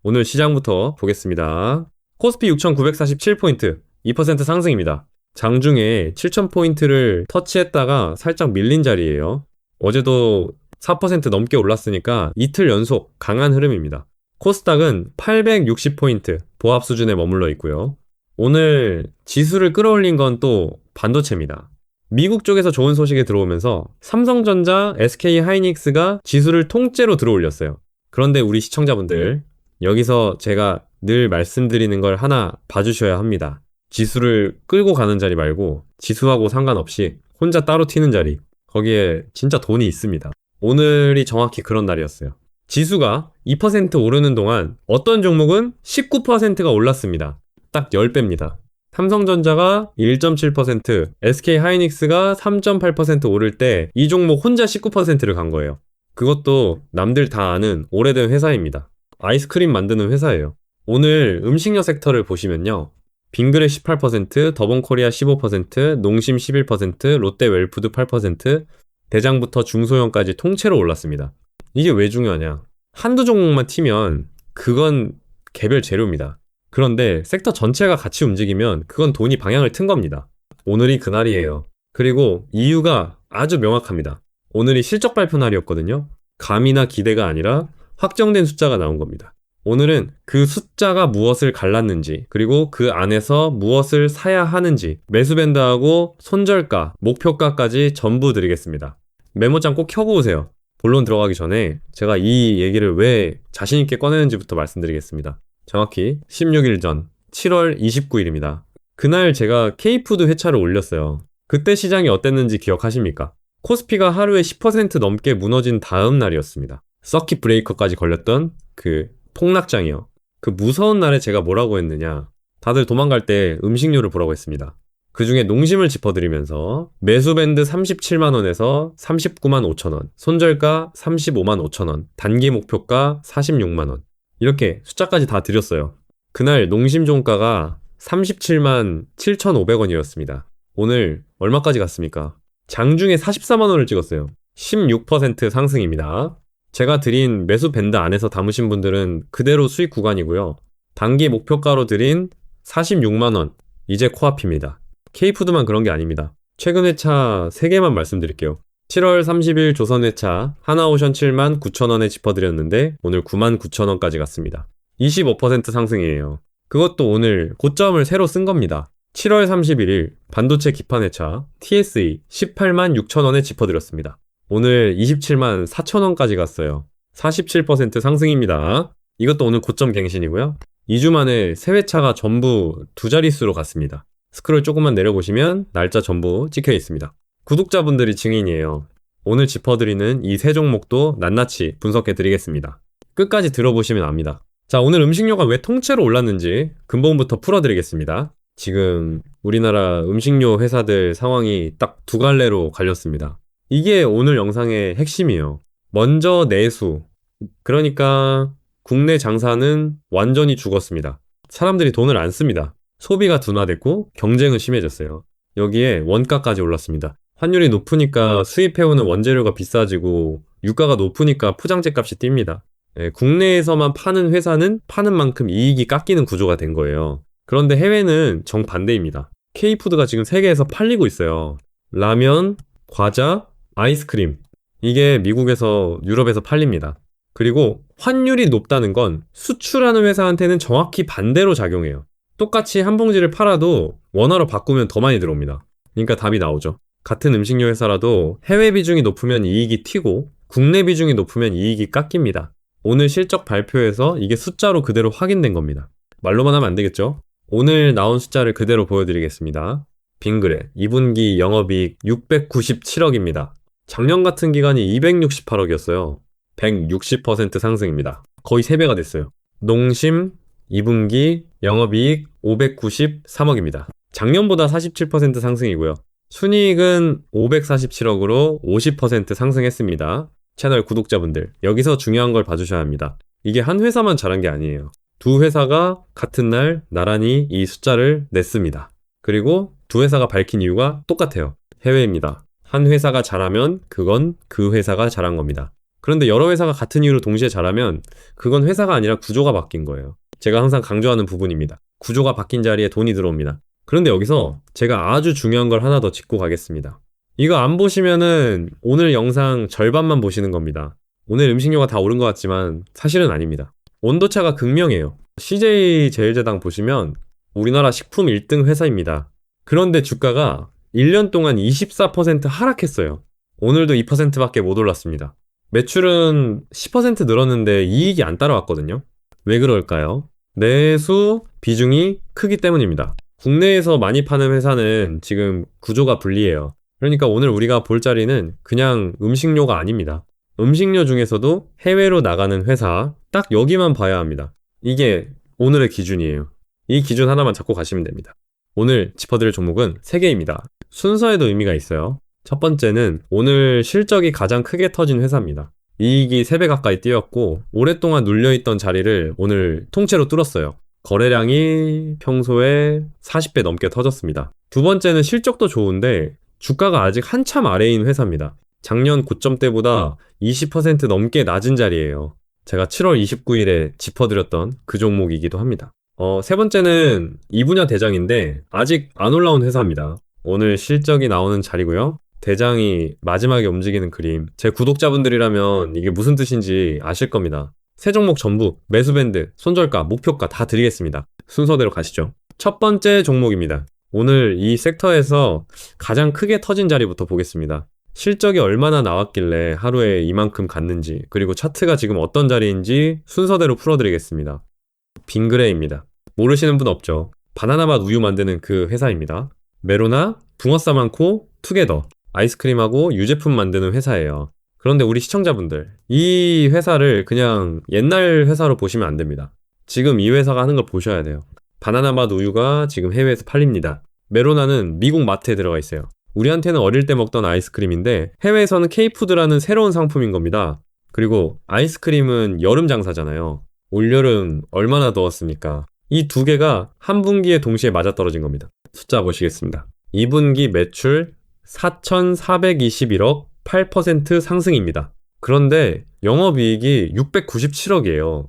오늘 시장부터 보겠습니다. 코스피 6,947포인트, 2% 상승입니다. 장중에 7,000포인트를 터치했다가 살짝 밀린 자리예요. 어제도 4% 넘게 올랐으니까 이틀 연속 강한 흐름입니다. 코스닥은 860포인트 보합 수준에 머물러 있고요. 오늘 지수를 끌어올린 건 또 반도체입니다. 미국 쪽에서 좋은 소식이 들어오면서 삼성전자, SK하이닉스가 지수를 통째로 들어올렸어요. 그런데 우리 시청자분들, 여기서 제가 늘 말씀드리는 걸 하나 봐주셔야 합니다. 지수를 끌고 가는 자리 말고 지수하고 상관없이 혼자 따로 튀는 자리, 거기에 진짜 돈이 있습니다. 오늘이 정확히 그런 날이었어요. 지수가 2% 오르는 동안 어떤 종목은 19%가 올랐습니다. 딱 10배입니다. 삼성전자가 1.7%, SK하이닉스가 3.8% 오를 때 이 종목 혼자 19%를 간 거예요. 그것도 남들 다 아는 오래된 회사입니다. 아이스크림 만드는 회사예요. 오늘 음식료 섹터를 보시면요. 빙그레 18%, 더본코리아 15%, 농심 11%, 롯데웰푸드 8%, 대장부터 중소형까지 통째로 올랐습니다. 이게 왜 중요하냐? 한두 종목만 튀면 그건 개별 재료입니다. 그런데 섹터 전체가 같이 움직이면 그건 돈이 방향을 튼 겁니다. 오늘이 그날이에요. 그리고 이유가 아주 명확합니다. 오늘이 실적 발표 날이었거든요. 감이나 기대가 아니라 확정된 숫자가 나온 겁니다. 오늘은 그 숫자가 무엇을 갈랐는지, 그리고 그 안에서 무엇을 사야 하는지, 매수밴드하고 손절가, 목표가까지 전부 드리겠습니다. 메모장 꼭 켜고 오세요. 본론 들어가기 전에 제가 이 얘기를 왜 자신있게 꺼내는지부터 말씀드리겠습니다. 정확히 16일 전 7월 29일입니다. 그날 제가 K푸드 회차를 올렸어요. 그때 시장이 어땠는지 기억하십니까? 코스피가 하루에 10% 넘게 무너진 다음 날이었습니다. 서킷 브레이커까지 걸렸던 그 폭락장이요. 그 무서운 날에 제가 뭐라고 했느냐. 다들 도망갈 때 음식료를 보라고 했습니다. 그 중에 농심을 짚어드리면서 매수밴드 37만원에서 39만 5천원, 손절가 35만 5천원, 단기 목표가 46만원. 이렇게 숫자까지 다 드렸어요. 그날 농심 종가가 37만 7,500원이었습니다. 오늘 얼마까지 갔습니까? 장중에 44만원을 찍었어요. 16% 상승입니다. 제가 드린 매수 밴드 안에서 담으신 분들은 그대로 수익 구간이고요. 단기 목표가로 드린 46만원, 이제 코앞입니다. K푸드만 그런 게 아닙니다. 최근 회차 3개만 말씀드릴게요. 7월 30일 조선회차 하나오션 7만 9천원에 짚어드렸는데 오늘 9만 9천원까지 갔습니다. 25% 상승이에요. 그것도 오늘 고점을 새로 쓴 겁니다. 7월 31일 반도체 기판회차 TSE 18만 6천원에 짚어드렸습니다. 오늘 27만 4천원까지 갔어요. 47% 상승입니다. 이것도 오늘 고점 갱신이고요. 2주 만에 새 회차가 전부 두 자릿수로 갔습니다. 스크롤 조금만 내려보시면 날짜 전부 찍혀 있습니다. 구독자분들이 증인이에요. 오늘 짚어드리는 이 세 종목도 낱낱이 분석해 드리겠습니다. 끝까지 들어보시면 압니다. 자, 오늘 음식료가 왜 통째로 올랐는지 근본부터 풀어드리겠습니다. 지금 우리나라 음식료 회사들 상황이 딱 두 갈래로 갈렸습니다. 이게 오늘 영상의 핵심이에요. 먼저 내수. 그러니까 국내 장사는 완전히 죽었습니다. 사람들이 돈을 안 씁니다. 소비가 둔화됐고 경쟁은 심해졌어요. 여기에 원가까지 올랐습니다. 환율이 높으니까 수입해오는 원재료가 비싸지고 유가가 높으니까 포장재 값이 뜁니다. 국내에서만 파는 회사는 파는 만큼 이익이 깎이는 구조가 된 거예요. 그런데 해외는 정반대입니다. K푸드가 지금 세계에서 팔리고 있어요. 라면, 과자, 아이스크림. 이게 미국에서 유럽에서 팔립니다. 그리고 환율이 높다는 건 수출하는 회사한테는 정확히 반대로 작용해요. 똑같이 한 봉지를 팔아도 원화로 바꾸면 더 많이 들어옵니다. 그러니까 답이 나오죠. 같은 음식료 회사라도 해외 비중이 높으면 이익이 튀고 국내 비중이 높으면 이익이 깎입니다. 오늘 실적 발표에서 이게 숫자로 그대로 확인된 겁니다. 말로만 하면 안 되겠죠? 오늘 나온 숫자를 그대로 보여드리겠습니다. 빙그레 2분기 영업이익 697억입니다. 작년 같은 기간이 268억이었어요. 160% 상승입니다. 거의 3배가 됐어요. 농심 2분기 영업이익 593억입니다. 작년보다 47% 상승이고요. 순이익은 547억으로 50% 상승했습니다. 채널 구독자분들, 여기서 중요한 걸 봐주셔야 합니다. 이게 한 회사만 잘한 게 아니에요. 두 회사가 같은 날 나란히 이 숫자를 냈습니다. 그리고 두 회사가 밝힌 이유가 똑같아요. 해외입니다. 한 회사가 잘하면 그건 그 회사가 잘한 겁니다. 그런데 여러 회사가 같은 이유로 동시에 잘하면 그건 회사가 아니라 구조가 바뀐 거예요. 제가 항상 강조하는 부분입니다. 구조가 바뀐 자리에 돈이 들어옵니다. 그런데 여기서 제가 아주 중요한 걸 하나 더 짚고 가겠습니다. 이거 안 보시면은 오늘 영상 절반만 보시는 겁니다. 오늘 음식료가 다 오른 것 같지만 사실은 아닙니다. 온도차가 극명해요. CJ제일제당 보시면 우리나라 식품 1등 회사입니다. 그런데 주가가 1년 동안 24% 하락했어요. 오늘도 2%밖에 못 올랐습니다. 매출은 10% 늘었는데 이익이 안 따라왔거든요. 왜 그럴까요? 내수 비중이 크기 때문입니다. 국내에서 많이 파는 회사는 지금 구조가 불리해요. 그러니까 오늘 우리가 볼 자리는 그냥 음식료가 아닙니다. 음식료 중에서도 해외로 나가는 회사, 딱 여기만 봐야 합니다. 이게 오늘의 기준이에요. 이 기준 하나만 잡고 가시면 됩니다. 오늘 짚어드릴 종목은 3개입니다. 순서에도 의미가 있어요. 첫 번째는 오늘 실적이 가장 크게 터진 회사입니다. 이익이 3배 가까이 뛰었고 오랫동안 눌려있던 자리를 오늘 통째로 뚫었어요. 거래량이 평소에 40배 넘게 터졌습니다. 두 번째는 실적도 좋은데 주가가 아직 한참 아래인 회사입니다. 작년 고점 때보다 20% 넘게 낮은 자리예요. 제가 7월 29일에 짚어드렸던 그 종목이기도 합니다. 세 번째는 이 분야 대장인데 아직 안 올라온 회사입니다. 오늘 실적이 나오는 자리고요. 대장이 마지막에 움직이는 그림. 제 구독자분들이라면 이게 무슨 뜻인지 아실 겁니다. 세 종목 전부 매수밴드, 손절가, 목표가 다 드리겠습니다. 순서대로 가시죠. 첫 번째 종목입니다. 오늘 이 섹터에서 가장 크게 터진 자리부터 보겠습니다. 실적이 얼마나 나왔길래 하루에 이만큼 갔는지, 그리고 차트가 지금 어떤 자리인지 순서대로 풀어드리겠습니다. 빙그레입니다. 모르시는 분 없죠? 바나나맛 우유 만드는 그 회사입니다. 메로나, 붕어싸 많고, 투게더, 아이스크림하고 유제품 만드는 회사예요. 그런데 우리 시청자분들, 이 회사를 그냥 옛날 회사로 보시면 안 됩니다. 지금 이 회사가 하는 걸 보셔야 돼요. 바나나맛 우유가 지금 해외에서 팔립니다. 메로나는 미국 마트에 들어가 있어요. 우리한테는 어릴 때 먹던 아이스크림인데 해외에서는 K푸드라는 새로운 상품인 겁니다. 그리고 아이스크림은 여름 장사잖아요. 올여름 얼마나 더웠습니까? 이 두 개가 한 분기에 동시에 맞아떨어진 겁니다. 숫자 보시겠습니다. 2분기 매출 4,421억 8% 상승입니다. 그런데 영업이익이 697억이에요.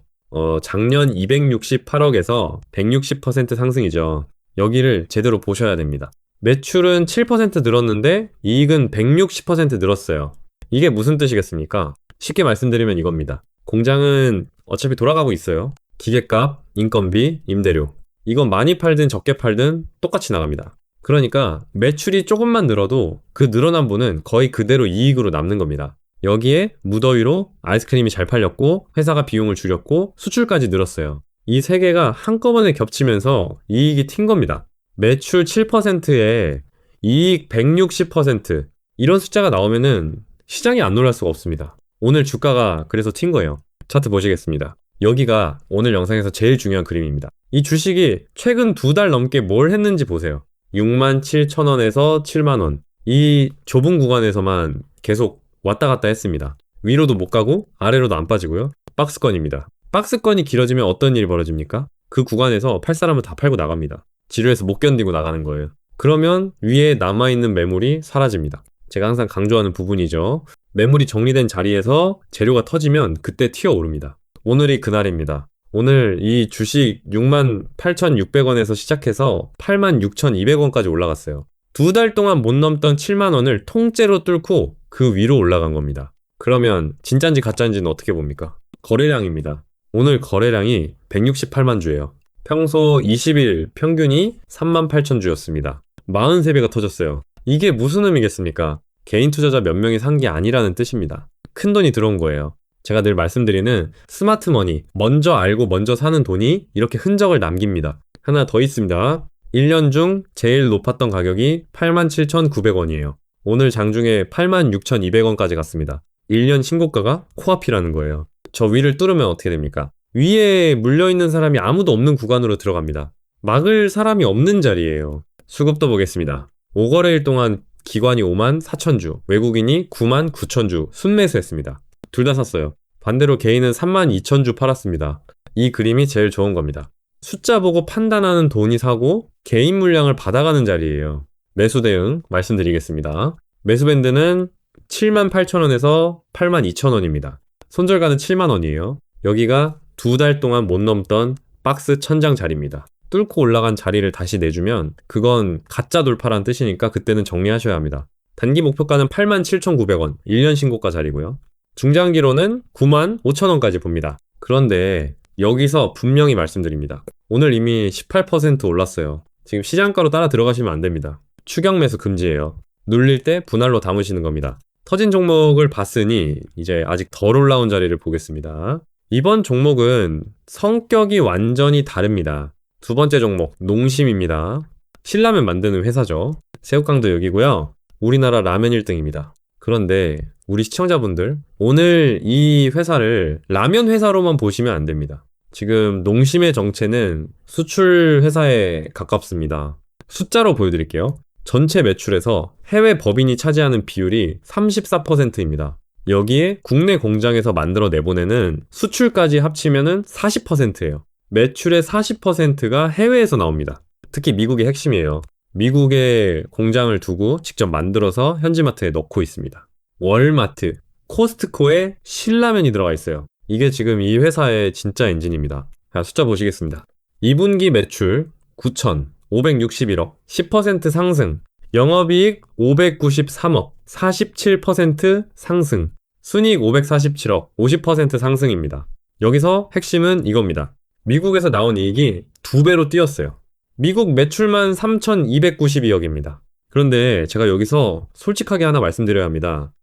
작년 268억에서 160% 상승이죠. 여기를 제대로 보셔야 됩니다. 매출은 7% 늘었는데 이익은 160% 늘었어요. 이게 무슨 뜻이겠습니까? 쉽게 말씀드리면 이겁니다. 공장은 어차피 돌아가고 있어요. 기계값, 인건비, 임대료. 이건 많이 팔든 적게 팔든 똑같이 나갑니다. 그러니까 매출이 조금만 늘어도 그 늘어난 분은 거의 그대로 이익으로 남는 겁니다. 여기에 무더위로 아이스크림이 잘 팔렸고 회사가 비용을 줄였고 수출까지 늘었어요. 이 세 개가 한꺼번에 겹치면서 이익이 튄 겁니다. 매출 7%에 이익 160%, 이런 숫자가 나오면은 시장이 안 놀랄 수가 없습니다. 오늘 주가가 그래서 튄 거예요. 차트 보시겠습니다. 여기가 오늘 영상에서 제일 중요한 그림입니다. 이 주식이 최근 2달 넘게 뭘 했는지 보세요. 67,000원에서 7만원, 이 좁은 구간에서만 계속 왔다 갔다 했습니다. 위로도 못 가고 아래로도 안 빠지고요. 박스권입니다. 박스권이 길어지면 어떤 일이 벌어집니까? 그 구간에서 팔 사람은 다 팔고 나갑니다. 지루해서 못 견디고 나가는 거예요. 그러면 위에 남아있는 매물이 사라집니다. 제가 항상 강조하는 부분이죠. 매물이 정리된 자리에서 재료가 터지면 그때 튀어오릅니다. 오늘이 그날입니다. 오늘 이 주식 68,600원에서 시작해서 86,200원까지 올라갔어요. 2달 동안 못 넘던 7만원을 통째로 뚫고 그 위로 올라간 겁니다. 그러면 진짠지 가짠지는 어떻게 봅니까? 거래량입니다. 오늘 거래량이 168만 주예요. 평소 20일 평균이 38,000주였습니다. 43배가 터졌어요. 이게 무슨 의미겠습니까? 개인 투자자 몇 명이 산 게 아니라는 뜻입니다. 큰 돈이 들어온 거예요. 제가 늘 말씀드리는 스마트머니, 먼저 알고 먼저 사는 돈이 이렇게 흔적을 남깁니다. 하나 더 있습니다. 1년 중 제일 높았던 가격이 87,900원이에요. 오늘 장중에 86,200원까지 갔습니다. 1년 신고가가 코앞이라는 거예요. 저 위를 뚫으면 어떻게 됩니까? 위에 물려있는 사람이 아무도 없는 구간으로 들어갑니다. 막을 사람이 없는 자리예요. 수급도 보겠습니다. 5거래일 동안 기관이 54,000주, 외국인이 99,000주 순매수했습니다. 둘 다 샀어요. 반대로 개인은 32,000주 팔았습니다. 이 그림이 제일 좋은 겁니다. 숫자 보고 판단하는 돈이 사고 개인 물량을 받아가는 자리예요. 매수 대응 말씀드리겠습니다. 매수밴드는 78,000원에서 82,000원입니다. 손절가는 7만원이에요. 여기가 2달 동안 못 넘던 박스 천장 자리입니다. 뚫고 올라간 자리를 다시 내주면 그건 가짜 돌파란 뜻이니까 그때는 정리하셔야 합니다. 단기 목표가는 87,900원, 1년 신고가 자리고요. 중장기로는 95,000원까지 봅니다. 그런데 여기서 분명히 말씀드립니다. 오늘 이미 18% 올랐어요. 지금 시장가로 따라 들어가시면 안 됩니다. 추격 매수 금지예요. 눌릴 때 분할로 담으시는 겁니다. 터진 종목을 봤으니 이제 아직 덜 올라온 자리를 보겠습니다. 이번 종목은 성격이 완전히 다릅니다. 두 번째 종목 농심입니다. 신라면 만드는 회사죠. 새우깡도 여기고요. 우리나라 라면 1등입니다. 그런데 우리 시청자분들, 오늘 이 회사를 라면 회사로만 보시면 안 됩니다. 지금 농심의 정체는 수출 회사에 가깝습니다. 숫자로 보여드릴게요. 전체 매출에서 해외 법인이 차지하는 비율이 34%입니다. 여기에 국내 공장에서 만들어 내보내는 수출까지 합치면은 40%예요. 매출의 40%가 해외에서 나옵니다. 특히 미국이 핵심이에요. 미국에 공장을 두고 직접 만들어서 현지마트에 넣고 있습니다. 월마트, 코스트코에 신라면이 들어가 있어요. 이게 지금 이 회사의 진짜 엔진입니다. 자, 숫자 보시겠습니다. 2분기 매출 9,561억, 10% 상승, 영업이익 593억, 47% 상승, 순이익 547억, 50% 상승입니다. 여기서 핵심은 이겁니다. 미국에서 나온 이익이 2배로 뛰었어요. 미국 매출만 3,292억입니다. 그런데 제가 여기서 솔직하게 하나 말씀드려야 합니다.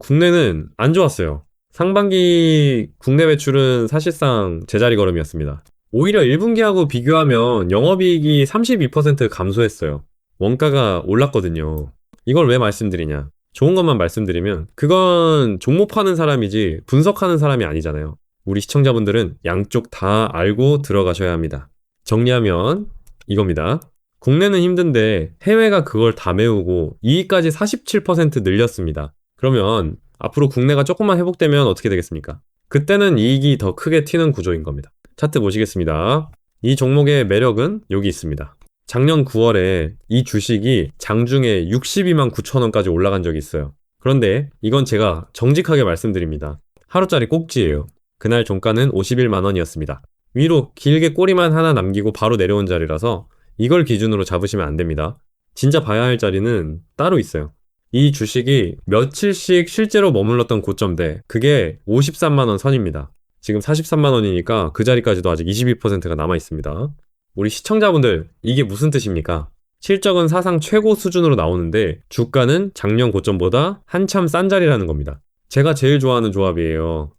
국내는 안 좋았어요. 상반기 국내 매출은 사실상 제자리 걸음이었습니다. 오히려 1분기하고 비교하면 영업이익이 32% 감소했어요. 원가가 올랐거든요. 이걸 왜 말씀드리냐? 좋은 것만 말씀드리면 그건 종목 파는 사람이지 분석하는 사람이 아니잖아요. 우리 시청자분들은 양쪽 다 알고 들어가셔야 합니다. 정리하면 이겁니다. 국내는 힘든데 해외가 그걸 다 메우고 이익까지 47% 늘렸습니다. 그러면 앞으로 국내가 조금만 회복되면 어떻게 되겠습니까? 그때는 이익이 더 크게 튀는 구조인 겁니다. 차트 보시겠습니다. 이 종목의 매력은 여기 있습니다. 작년 9월에 이 주식이 장중에 62만 9천원까지 올라간 적이 있어요. 그런데 이건 제가 정직하게 말씀드립니다. 하루짜리 꼭지예요. 그날 종가는 51만원이었습니다. 위로 길게 꼬리만 하나 남기고 바로 내려온 자리라서 이걸 기준으로 잡으시면 안 됩니다. 진짜 봐야 할 자리는 따로 있어요. 이 주식이 며칠씩 실제로 머물렀던 고점대, 그게 53만원 선입니다. 지금 43만원이니까 그 자리까지도 아직 22%가 남아있습니다. 우리 시청자분들, 이게 무슨 뜻입니까? 실적은 사상 최고 수준으로 나오는데 주가는 작년 고점보다 한참 싼 자리라는 겁니다. 제가 제일 좋아하는 조합이에요.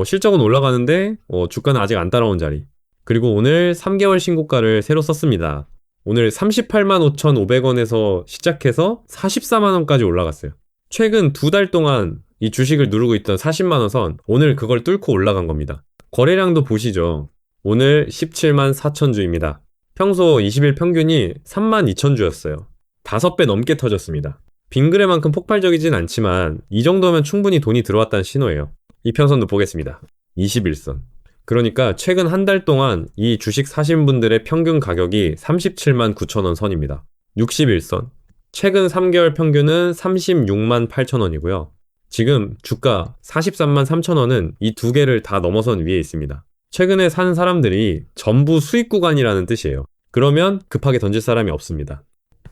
실적은 올라가는데 주가는 아직 안 따라온 자리. 그리고 오늘 3개월 신고가를 새로 썼습니다. 오늘 38만 5,500원에서 시작해서 44만원까지 올라갔어요. 최근 2달 동안 이 주식을 누르고 있던 40만원 선, 오늘 그걸 뚫고 올라간 겁니다. 거래량도 보시죠. 오늘 17만 4천주입니다. 평소 20일 평균이 3만 2천주였어요. 5배 넘게 터졌습니다. 빙그레만큼 폭발적이진 않지만 이 정도면 충분히 돈이 들어왔다는 신호예요. 이평선도 보겠습니다. 21선. 그러니까 최근 한 달 동안 이 주식 사신 분들의 평균 가격이 37만 9천원 선입니다. 61선. 최근 3개월 평균은 36만 8천원이고요. 지금 주가 43만 3천원은 이 두 개를 다 넘어선 위에 있습니다. 최근에 산 사람들이 전부 수익 구간이라는 뜻이에요. 그러면 급하게 던질 사람이 없습니다.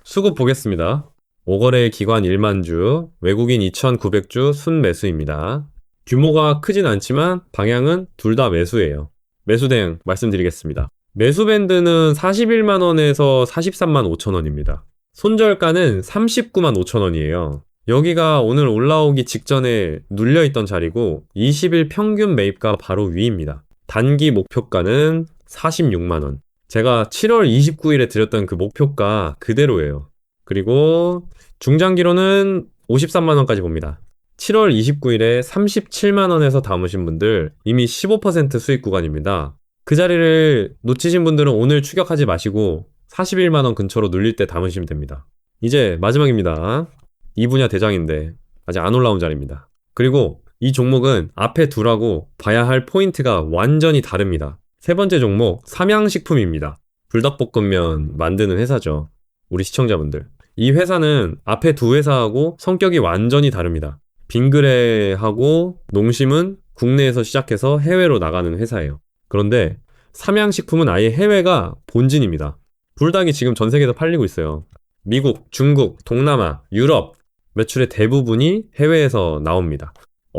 수급 보겠습니다. 5거래 기관 1만주, 외국인 2,900주 순매수입니다. 규모가 크진 않지만 방향은 둘 다 매수예요. 매수 대응 말씀드리겠습니다. 매수 밴드는 41만원에서 43만 5천원입니다. 손절가는 39만 5천원이에요. 여기가 오늘 올라오기 직전에 눌려있던 자리고 20일 평균 매입가 바로 위입니다. 단기 목표가는 46만원. 제가 7월 29일에 드렸던 그 목표가 그대로예요. 그리고 중장기로는 53만원까지 봅니다. 7월 29일에 37만원에서 담으신 분들 이미 15% 수익 구간입니다. 그 자리를 놓치신 분들은 오늘 추격하지 마시고 41만원 근처로 눌릴 때 담으시면 됩니다. 이제 마지막입니다. 이 분야 대장인데 아직 안 올라온 자리입니다. 그리고 이 종목은 앞에 두라고 봐야 할 포인트가 완전히 다릅니다. 세 번째 종목 삼양식품입니다. 불닭볶음면 만드는 회사죠. 우리 시청자분들, 이 회사는 앞에 두 회사하고 성격이 완전히 다릅니다. 빙그레하고 농심은 국내에서 시작해서 해외로 나가는 회사예요. 그런데 삼양식품은 아예 해외가 본진입니다. 불닭이 지금 전 세계에서 팔리고 있어요. 미국, 중국, 동남아, 유럽 매출의 대부분이 해외에서 나옵니다.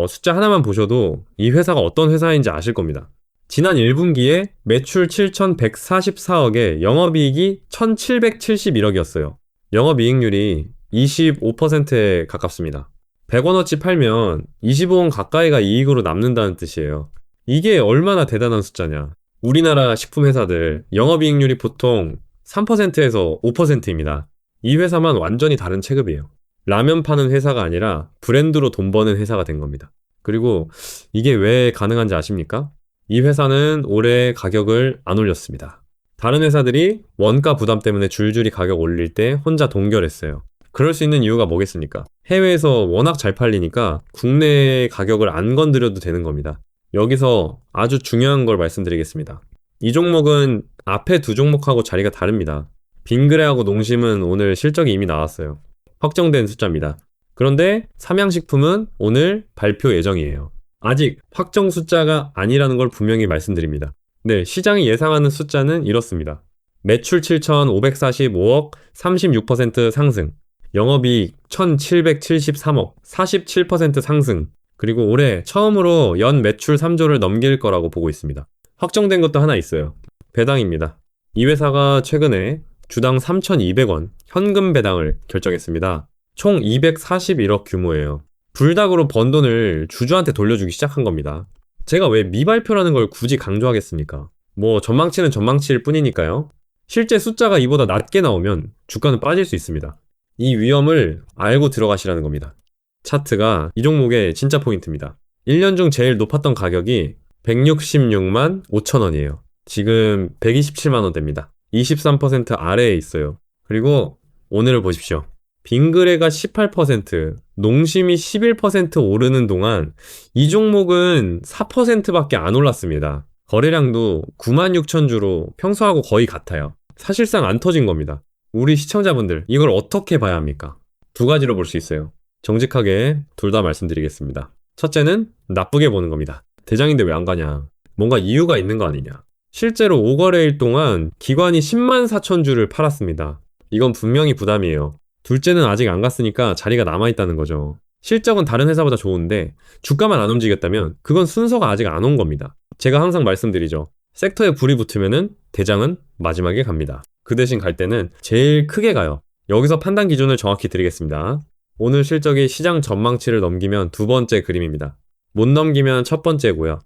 숫자 하나만 보셔도 이 회사가 어떤 회사인지 아실 겁니다. 지난 1분기에 매출 7,144억에 영업이익이 1,771억이었어요. 영업이익률이 25%에 가깝습니다. 100원어치 팔면 25원 가까이가 이익으로 남는다는 뜻이에요. 이게 얼마나 대단한 숫자냐. 우리나라 식품회사들 영업이익률이 보통 3%에서 5%입니다. 이 회사만 완전히 다른 체급이에요. 라면 파는 회사가 아니라 브랜드로 돈 버는 회사가 된 겁니다. 그리고 이게 왜 가능한지 아십니까? 이 회사는 올해 가격을 안 올렸습니다. 다른 회사들이 원가 부담 때문에 줄줄이 가격 올릴 때 혼자 동결했어요. 그럴 수 있는 이유가 뭐겠습니까? 해외에서 워낙 잘 팔리니까 국내 가격을 안 건드려도 되는 겁니다. 여기서 아주 중요한 걸 말씀드리겠습니다. 이 종목은 앞에 두 종목하고 자리가 다릅니다. 빙그레하고 농심은 오늘 실적이 이미 나왔어요. 확정된 숫자입니다. 그런데 삼양식품은 오늘 발표 예정이에요. 아직 확정 숫자가 아니라는 걸 분명히 말씀드립니다. 네, 시장이 예상하는 숫자는 이렇습니다. 매출 7,545억, 36% 상승. 영업이익 1,773억, 47% 상승. 그리고 올해 처음으로 연 매출 3조를 넘길 거라고 보고 있습니다. 확정된 것도 하나 있어요. 배당입니다. 이 회사가 최근에 주당 3,200원 현금 배당을 결정했습니다. 총 241억 규모예요. 불닭으로 번 돈을 주주한테 돌려주기 시작한 겁니다. 제가 왜 미발표라는 걸 굳이 강조하겠습니까? 전망치는 전망치일 뿐이니까요. 실제 숫자가 이보다 낮게 나오면 주가는 빠질 수 있습니다. 이 위험을 알고 들어가시라는 겁니다. 차트가 이 종목의 진짜 포인트입니다. 1년 중 제일 높았던 가격이 166만 5천 원이에요. 지금 127만 원대입니다. 23% 아래에 있어요. 그리고 오늘을 보십시오. 빙그레가 18%, 농심이 11% 오르는 동안 이 종목은 4%밖에 안 올랐습니다. 거래량도 96,000주로 평소하고 거의 같아요. 사실상 안 터진 겁니다. 우리 시청자분들 이걸 어떻게 봐야 합니까? 두 가지로 볼 수 있어요. 정직하게 둘 다 말씀드리겠습니다. 첫째는 나쁘게 보는 겁니다. 대장인데 왜 안 가냐? 뭔가 이유가 있는 거 아니냐? 실제로 5거래일 동안 기관이 10만 4천 주를 팔았습니다. 이건 분명히 부담이에요. 둘째는 아직 안 갔으니까 자리가 남아있다는 거죠. 실적은 다른 회사보다 좋은데 주가만 안 움직였다면 그건 순서가 아직 안 온 겁니다. 제가 항상 말씀드리죠. 섹터에 불이 붙으면은 대장은 마지막에 갑니다. 그 대신 갈 때는 제일 크게 가요. 여기서 판단 기준을 정확히 드리겠습니다. 오늘 실적이 시장 전망치를 넘기면 두 번째 그림입니다. 못 넘기면 첫 번째고요.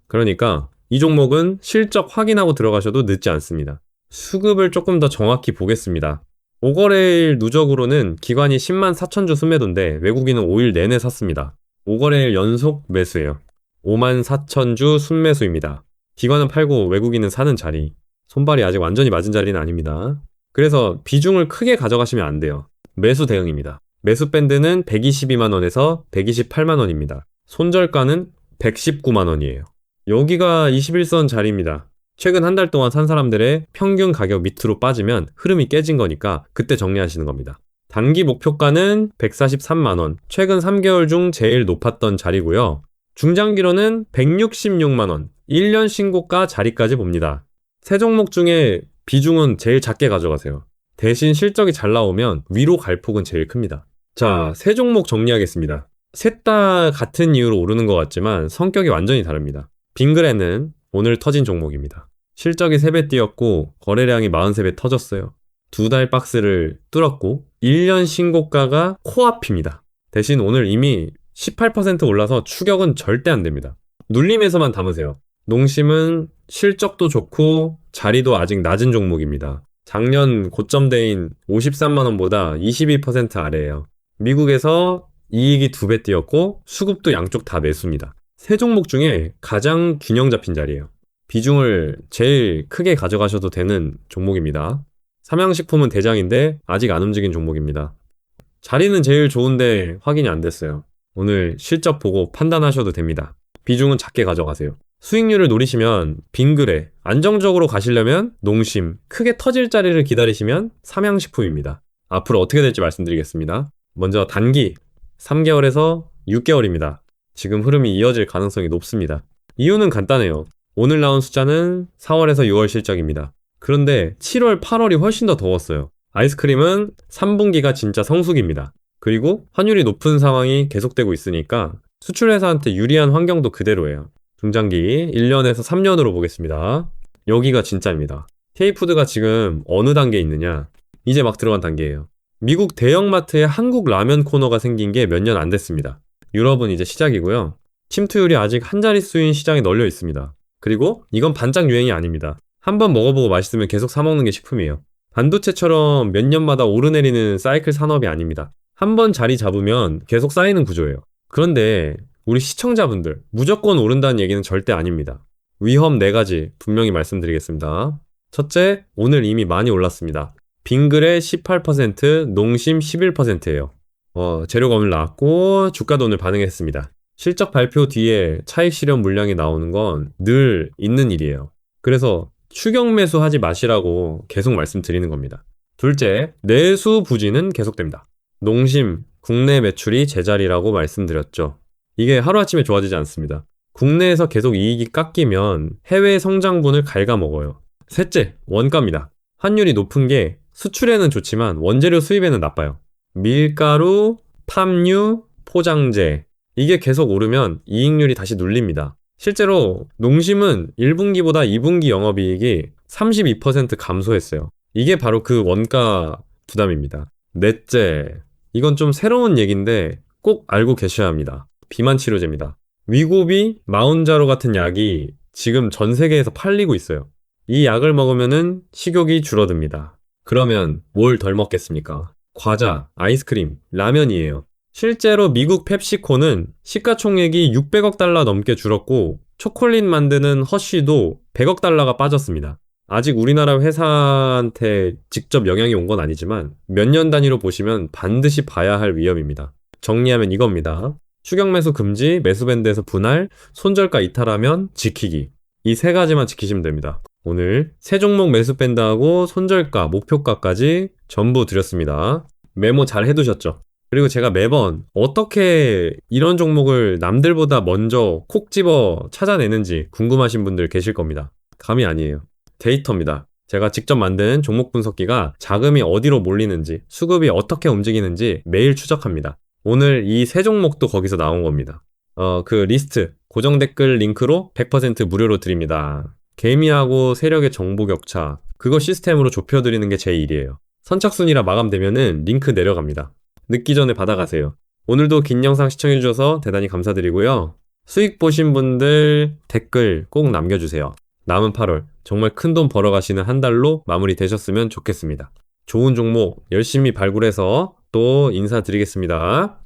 그러니까 이 종목은 실적 확인하고 들어가셔도 늦지 않습니다. 수급을 조금 더 정확히 보겠습니다. 5거래일 누적으로는 기관이 10만 4천 주 순매도인데 외국인은 5일 내내 샀습니다. 5거래일 연속 매수예요. 5만 4천 주 순매수입니다. 기관은 팔고 외국인은 사는 자리. 손발이 아직 완전히 맞은 자리는 아닙니다. 그래서 비중을 크게 가져가시면 안 돼요. 매수 대응입니다. 매수 밴드는 122만 원에서 128만 원입니다. 손절가는 119만 원이에요. 여기가 21선 자리입니다. 최근 한 달 동안 산 사람들의 평균 가격 밑으로 빠지면 흐름이 깨진 거니까 그때 정리하시는 겁니다. 단기 목표가는 143만 원, 최근 3개월 중 제일 높았던 자리고요. 중장기로는 166만 원, 1년 신고가 자리까지 봅니다. 세 종목 중에 비중은 제일 작게 가져가세요. 대신 실적이 잘 나오면 위로 갈 폭은 제일 큽니다. 자, 세 종목 정리하겠습니다. 셋 다 같은 이유로 오르는 것 같지만 성격이 완전히 다릅니다. 빙그레는 오늘 터진 종목입니다. 실적이 3배 뛰었고 거래량이 43배 터졌어요. 2달 박스를 뚫었고 1년 신고가가 코앞입니다. 대신 오늘 이미 18% 올라서 추격은 절대 안 됩니다. 눌림에서만 담으세요. 농심은 실적도 좋고 자리도 아직 낮은 종목입니다. 작년 고점대인 53만원보다 22% 아래예요. 미국에서 이익이 2배 뛰었고 수급도 양쪽 다 매수입니다. 세 종목 중에 가장 균형 잡힌 자리예요. 비중을 제일 크게 가져가셔도 되는 종목입니다. 삼양식품은 대장인데 아직 안 움직인 종목입니다. 자리는 제일 좋은데 확인이 안 됐어요. 오늘 실적 보고 판단하셔도 됩니다. 비중은 작게 가져가세요. 수익률을 노리시면 빙그레, 안정적으로 가시려면 농심, 크게 터질 자리를 기다리시면 삼양식품입니다. 앞으로 어떻게 될지 말씀드리겠습니다. 먼저 단기 3개월에서 6개월입니다. 지금 흐름이 이어질 가능성이 높습니다. 이유는 간단해요. 오늘 나온 숫자는 4월에서 6월 실적입니다. 그런데 7월, 8월이 훨씬 더 더웠어요. 아이스크림은 3분기가 진짜 성수기입니다. 그리고 환율이 높은 상황이 계속되고 있으니까 수출회사한테 유리한 환경도 그대로예요. 중장기 1년에서 3년으로 보겠습니다. 여기가 진짜입니다. K푸드가 지금 어느 단계에 있느냐? 이제 막 들어간 단계예요. 미국 대형마트에 한국 라면 코너가 생긴 게 몇 년 안 됐습니다. 유럽은 이제 시작이고요. 침투율이 아직 한 자릿수인 시장에 널려 있습니다. 그리고 이건 반짝 유행이 아닙니다. 한번 먹어보고 맛있으면 계속 사 먹는 게 식품이에요. 반도체처럼 몇 년마다 오르내리는 사이클 산업이 아닙니다. 한번 자리 잡으면 계속 쌓이는 구조예요. 그런데 우리 시청자분들, 무조건 오른다는 얘기는 절대 아닙니다. 위험 4가지 분명히 말씀드리겠습니다. 첫째, 오늘 이미 많이 올랐습니다. 빙그레 18%, 농심 11%예요. 재료가 오늘 나왔고 주가도 오늘 반응했습니다. 실적 발표 뒤에 차익 실현 물량이 나오는 건 늘 있는 일이에요. 그래서 추격 매수 하지 마시라고 계속 말씀드리는 겁니다. 둘째, 내수 부진은 계속됩니다. 농심, 국내 매출이 제자리라고 말씀드렸죠. 이게 하루아침에 좋아지지 않습니다. 국내에서 계속 이익이 깎이면 해외 성장분을 갉아먹어요. 셋째, 원가입니다. 환율이 높은 게 수출에는 좋지만 원재료 수입에는 나빠요. 밀가루, 팜유, 포장재 이게 계속 오르면 이익률이 다시 눌립니다. 실제로 농심은 1분기보다 2분기 영업이익이 32% 감소했어요. 이게 바로 그 원가 부담입니다. 넷째, 이건 좀 새로운 얘기인데 꼭 알고 계셔야 합니다. 비만 치료제입니다. 위고비, 마운자로 같은 약이 지금 전 세계에서 팔리고 있어요. 이 약을 먹으면은 식욕이 줄어듭니다. 그러면 뭘 덜 먹겠습니까? 과자, 아이스크림, 라면이에요. 실제로 미국 펩시코는 시가총액이 600억 달러 넘게 줄었고 초콜릿 만드는 허쉬도 100억 달러가 빠졌습니다. 아직 우리나라 회사한테 직접 영향이 온 건 아니지만 몇 년 단위로 보시면 반드시 봐야 할 위험입니다. 정리하면 이겁니다. 추격 매수 금지, 매수밴드에서 분할, 손절가 이탈하면 지키기. 이 3가지만 지키시면 됩니다. 오늘 3종목 매수밴드하고 손절가, 목표가까지 전부 드렸습니다. 메모 잘 해두셨죠? 그리고 제가 매번 어떻게 이런 종목을 남들보다 먼저 콕 집어 찾아내는지 궁금하신 분들 계실 겁니다. 감이 아니에요. 데이터입니다. 제가 직접 만든 종목 분석기가 자금이 어디로 몰리는지, 수급이 어떻게 움직이는지 매일 추적합니다. 오늘 이 3종목도 거기서 나온 겁니다. 그 리스트, 고정 댓글 링크로 100% 무료로 드립니다. 개미하고 세력의 정보 격차, 그거 시스템으로 좁혀드리는 게 제 일이에요. 선착순이라 마감되면은 링크 내려갑니다. 늦기 전에 받아가세요. 오늘도 긴 영상 시청해주셔서 대단히 감사드리고요. 수익 보신 분들 댓글 꼭 남겨주세요. 남은 8월 정말 큰돈 벌어가시는 한 달로 마무리 되셨으면 좋겠습니다. 좋은 종목 열심히 발굴해서 또 인사드리겠습니다.